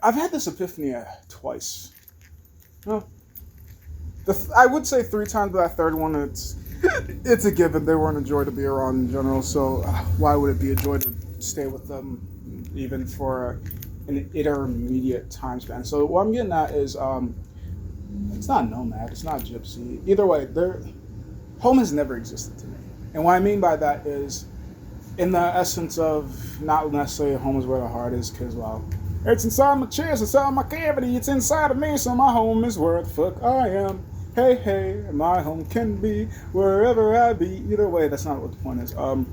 I've had this epiphany twice. No, I would say three times, but that third one, it's a given. They weren't a joy to be around in general. So why would it be a joy to stay with them, even for an intermediate time span? So what I'm getting at is, it's not nomad, it's not gypsy. Either way, home has never existed to me. And what I mean by that is, in the essence of not necessarily home is where the heart is, because, well, it's inside my chest, inside my cavity, it's inside of me, so my home is where the fuck I am. Hey, hey, my home can be wherever I be. Either way, that's not what the point is. Home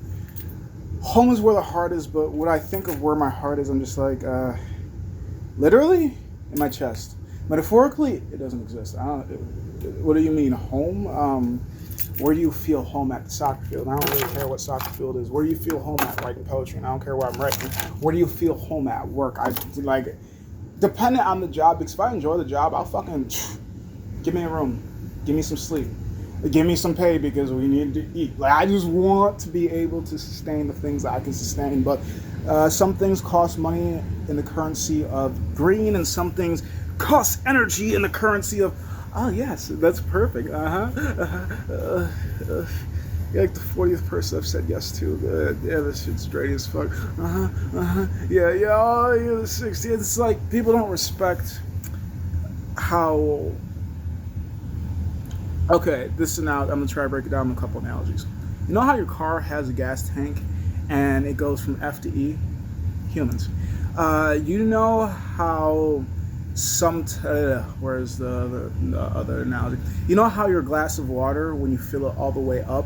is where the heart is, but when I think of where my heart is, I'm just like, literally, in my chest. Metaphorically, it doesn't exist. What do you mean, home? Where do you feel home at the soccer field? I don't really care what soccer field is. Where do you feel home at writing poetry? And I don't care where I'm writing. Where do you feel home at work? Depending on the job, because if I enjoy the job, I'll fucking give me a room, give me some sleep, give me some pay because we need to eat. Like, I just want to be able to sustain the things that I can sustain. But some things cost money in the currency of green, and some things cost energy in the currency of, oh yes, that's perfect. You're like the 40th person I've said yes to. Yeah, this shit's dirty as fuck. Yeah, oh, you're the 60th. It's like people don't respect how. Okay, I'm gonna try to break it down in a couple analogies. You know how your car has a gas tank, and it goes from F to E? Humans. You know how where's the other analogy? You know how your glass of water, when you fill it all the way up,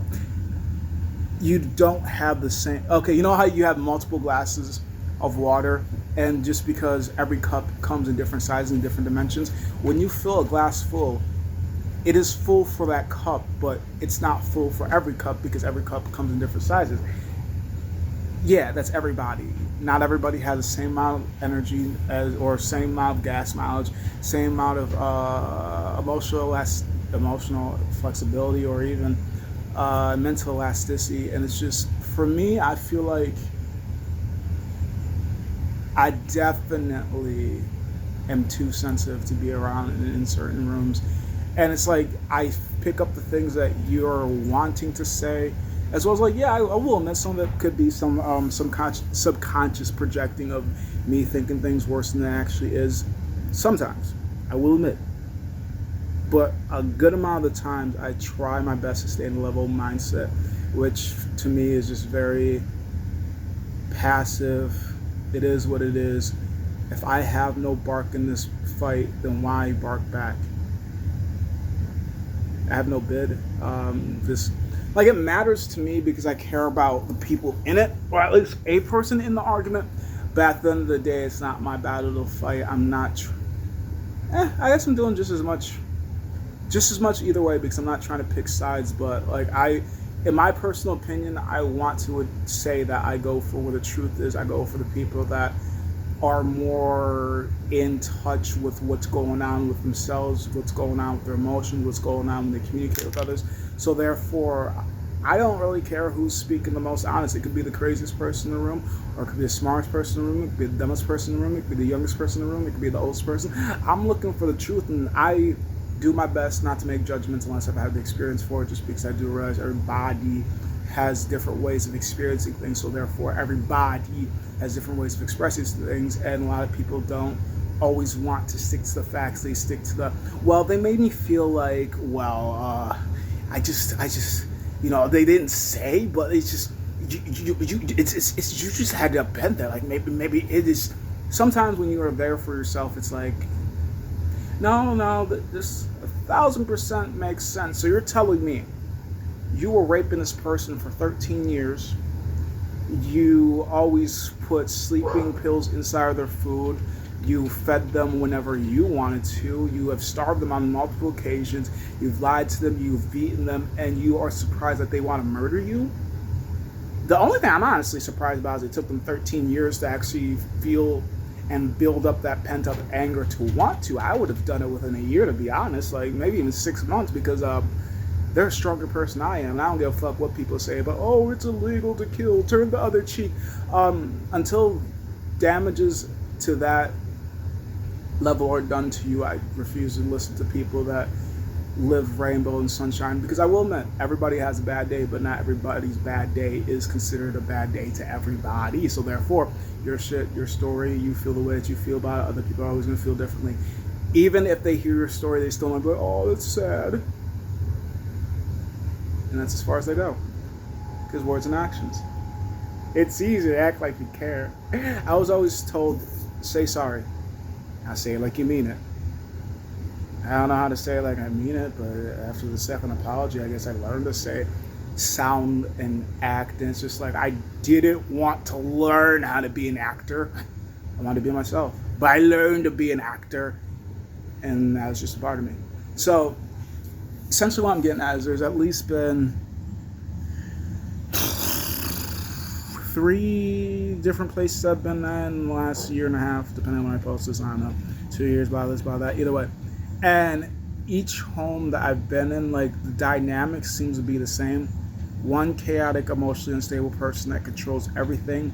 you don't have the same. Okay, you know how you have multiple glasses of water, and just because every cup comes in different sizes and different dimensions, when you fill a glass full, it is full for that cup, but it's not full for every cup because every cup comes in different sizes. Yeah, that's everybody. Not everybody has the same amount of energy or same amount of gas mileage, same amount of emotional flexibility, or even mental elasticity. And it's just, for me, I feel like I definitely am too sensitive to be around in certain rooms. And it's like I pick up the things that you're wanting to say, as well as, like, yeah, I will admit some of it could be some subconscious projecting of me thinking things worse than it actually is. Sometimes, I will admit. But a good amount of the times, I try my best to stay in a level mindset, which to me is just very passive. It is what it is. If I have no bark in this fight, then why bark back? I have no bid. It matters to me because I care about the people in it, or at least a person in the argument. But at the end of the day, it's not my battle to fight. I'm not. I guess I'm doing just as much either way, because I'm not trying to pick sides. But in my personal opinion, I want to say that I go for where the truth is. I go for the people that are more in touch with what's going on with themselves, what's going on with their emotions, what's going on when they communicate with others. So therefore, I don't really care who's speaking the most honest. It could be the craziest person in the room, or it could be the smartest person in the room, it could be the dumbest person in the room, it could be the youngest person in the room, it could be the oldest person. I'm looking for the truth, and I do my best not to make judgments unless I've had the experience for it, just because I do realize everybody has different ways of experiencing things, so therefore everybody has different ways of expressing things, and a lot of people don't always want to stick to the facts. They stick to they made me feel like, I just they didn't say, but it's just you just had to have been there. Like, maybe it is. Sometimes when you are there for yourself, it's like, no, this 1,000% makes sense. So you're telling me you were raping this person for 13 years. You always put sleeping pills inside of their food. You fed them whenever you wanted to. You have starved them on multiple occasions. You've lied to them. You've beaten them. And you are surprised that they want to murder you? The only thing I'm honestly surprised about is it took them 13 years to actually feel and build up that pent-up anger to want to. I would have done it within a year, to be honest. Like, maybe even 6 months, because they're a stronger person than I am. And I don't give a fuck what people say about, oh, it's illegal to kill, turn the other cheek. Until damages to that level or done to you. I refuse to listen to people that live rainbow and sunshine, because I will admit everybody has a bad day, but not everybody's bad day is considered a bad day to everybody. So therefore, your shit, your story, you feel the way that you feel about it. Other people are always going to feel differently. Even if they hear your story, they still might be like, oh, that's sad. And that's as far as they go, because words and actions. It's easy to act like you care. I was always told, say sorry. I say it like you mean it. I don't know how to say it like I mean it, but after the second apology, I guess I learned to say sound and act. And it's just like, I didn't want to learn how to be an actor. I wanted to be myself. But I learned to be an actor, and that was just a part of me. So essentially what I'm getting at is there's at least been 3 different places I've been at in the last year and a half, depending on when I post this. I don't know, 2 years, by this, by that, either way. And each home that I've been in, like, the dynamic seems to be the same. One chaotic, emotionally unstable person that controls everything,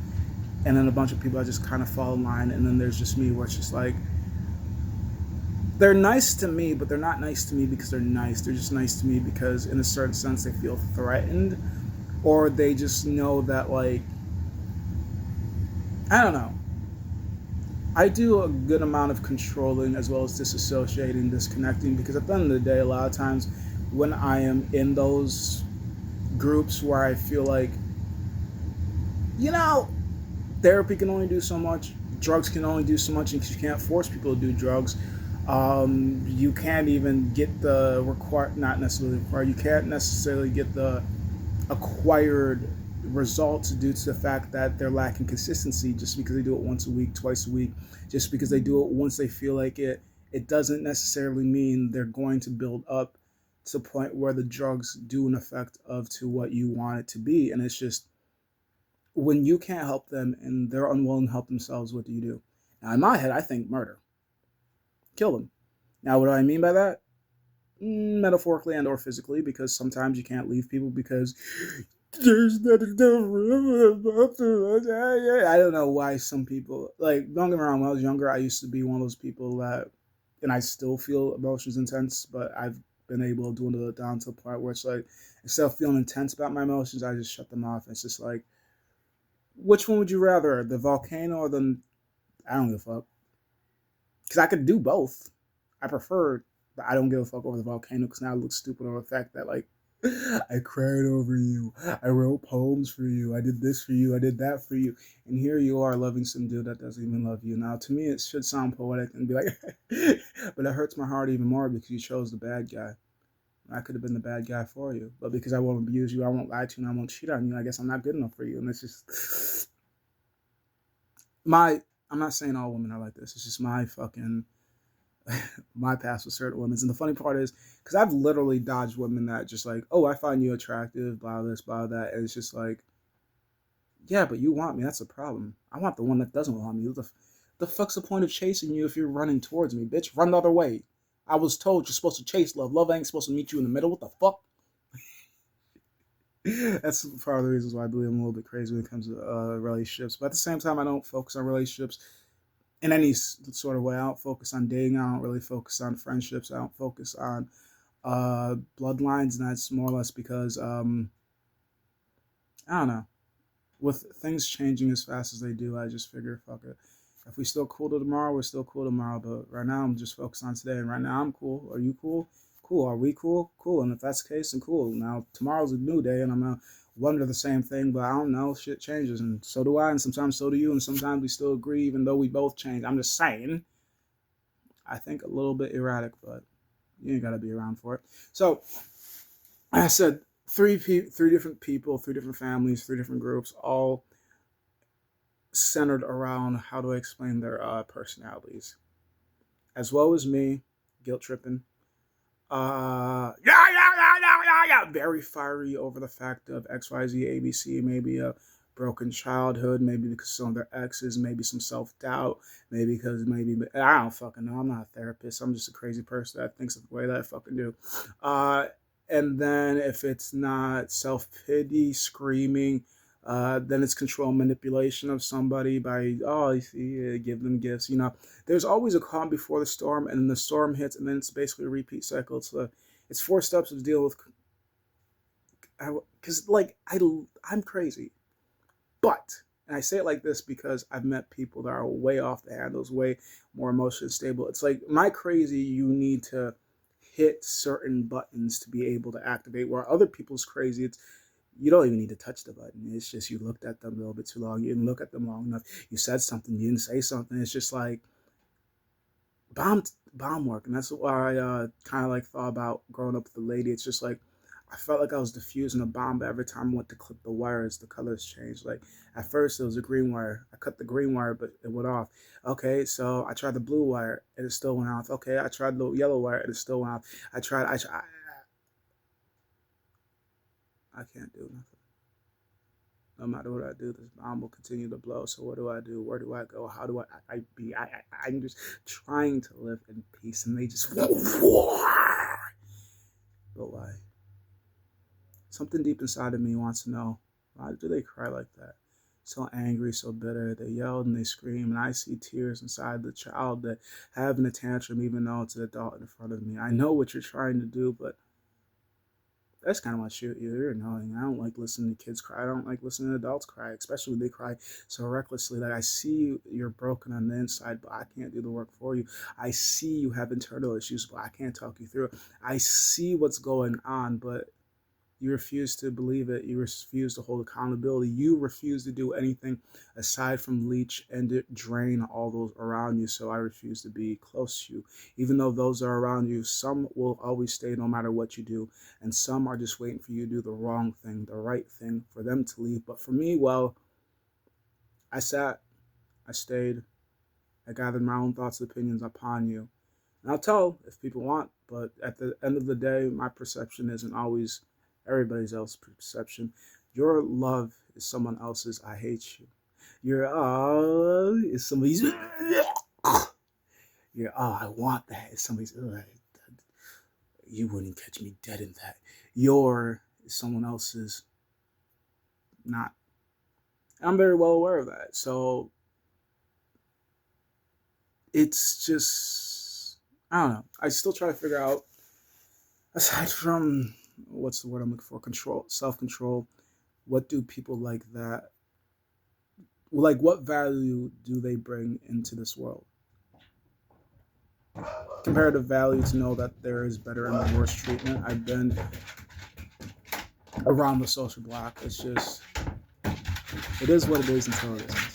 and then a bunch of people that just kind of fall in line, and then there's just me, where it's just like, they're nice to me, but they're not nice to me because they're nice. They're just nice to me because, in a certain sense, they feel threatened, or they just know that, like, I don't know. I do a good amount of controlling as well as disassociating, disconnecting, because at the end of the day, a lot of times when I am in those groups where I feel like, you know, therapy can only do so much, drugs can only do so much, and you can't force people to do drugs. You can't even get the not necessarily required, you can't necessarily get the acquired results due to the fact that they're lacking consistency just because they do it once a week, twice a week, just because they do it once they feel like it doesn't necessarily mean they're going to build up to the point where the drugs do an effect of to what you want it to be. And it's just, when you can't help them and they're unwilling to help themselves, what do you do? Now, in my head, I think murder. Kill them. Now, what do I mean by that? Metaphorically and or physically, because sometimes you can't leave people because there's not enough room. I don't know why some people, like, don't get me wrong, when I was younger, I used to be one of those people that, and I still feel emotions intense, but I've been able to dwindle it down to a point where it's like, instead of feeling intense about my emotions, I just shut them off. It's just like, which one would you rather, the volcano or the, I don't give a fuck. Because I could do both. I prefer, but I don't give a fuck over the volcano because now it looks stupid over the fact that, like, I cried over you. I wrote poems for you. I did this for you. I did that for you. And here you are loving some dude that doesn't even love you. Now, to me, it should sound poetic and be like, but it hurts my heart even more because you chose the bad guy. I could have been the bad guy for you. But because I won't abuse you, I won't lie to you, and I won't cheat on you, I guess I'm not good enough for you. And it's just I'm not saying all women are like this. It's just my fucking my past with certain women. And the funny part is, because I've literally dodged women that just like, oh, I find you attractive, blah this, blah that. And it's just like, yeah, but you want me. That's a problem. I want the one that doesn't want me. The fuck's the point of chasing you if you're running towards me, bitch? Run the other way. I was told you're supposed to chase love. Love ain't supposed to meet you in the middle. What the fuck? That's part of the reasons why I believe I'm a little bit crazy when it comes to relationships. But at the same time, I don't focus on relationships in any sort of way. I don't focus on dating. I don't really focus on friendships. I don't focus on bloodlines, and that's more or less because I don't know. With things changing as fast as they do, I just figure, fuck it. If we still cool to tomorrow, we're still cool tomorrow. But right now, I'm just focused on today. And right now, I'm cool. Are you cool? Cool. Are we cool? Cool. And if that's the case, then cool. Now, tomorrow's a new day, and I'm going to wonder the same thing. But I don't know. Shit changes. And so do I. And sometimes so do you. And sometimes we still agree, even though we both change. I'm just saying. I think a little bit erratic, but you ain't got to be around for it. So, I said, three different people, 3 different families, 3 different groups, all centered around how do I explain their personalities, as well as me, guilt tripping, very fiery over the fact of X, Y, Z, A, B, C, maybe a broken childhood, maybe because some of their exes, maybe some self doubt, maybe because maybe I don't fucking know. I'm not a therapist. I'm just a crazy person that thinks of the way that I fucking do. And then if it's not self pity, screaming, Then it's control and manipulation of somebody by, oh, you see, give them gifts. You know, there's always a calm before the storm, and then the storm hits, and then it's basically a repeat cycle. It's 4 steps to deal with. Because I'm crazy, but, and I say it like this because I've met people that are way off the handles, way more emotionally stable. It's like my crazy, you need to hit certain buttons to be able to activate. Where other people's crazy, it's you don't even need to touch the button. It's just you looked at them a little bit too long. You didn't look at them long enough. You said something. You didn't say something. It's just like bomb work, and that's why I kind of like thought about growing up with the lady. It's just like I felt like I was diffusing a bomb, but every time I went to clip the wires, the colors changed. Like at first it was a green wire. I cut the green wire, but it went off. Okay, so I tried the blue wire, and it still went off. Okay, I tried the yellow wire, and it still went off. I can't do nothing. No matter what I do, this bomb will continue to blow. So what do I do? Where do I go? How do I'm just trying to live in peace, and they just but why? Something deep inside of me wants to know, why do they cry like that? So angry, so bitter. They yell and they scream, and I see tears inside the child that having a tantrum, even though it's an adult in front of me. I know what you're trying to do, but that's kind of what you're annoying. I don't like listening to kids cry. I don't like listening to adults cry, especially when they cry so recklessly. Like I see you're broken on the inside, but I can't do the work for you. I see you have internal issues, but I can't talk you through it. I see what's going on, but you refuse to believe it. You refuse to hold accountability. You refuse to do anything aside from leech and drain all those around you. So I refuse to be close to you. Even though those are around you, some will always stay no matter what you do. And some are just waiting for you to do the wrong thing, the right thing, for them to leave. But for me, well, I sat, I stayed, I gathered my own thoughts and opinions upon you. And I'll tell if people want, but at the end of the day, my perception isn't always everybody else's perception. Your love is someone else's I hate you. Your is somebody's your I want that is somebody's you wouldn't catch me dead in that. Your is someone else's not. I'm very well aware of that. So it's just I don't know. I still try to figure out, aside from what's the word I'm looking for? Control, self-control. What do people like that? Like, what value do they bring into this world? Comparative value to know that there is better and worse treatment. I've been around the social block. It's just, it is what it is until it isn't.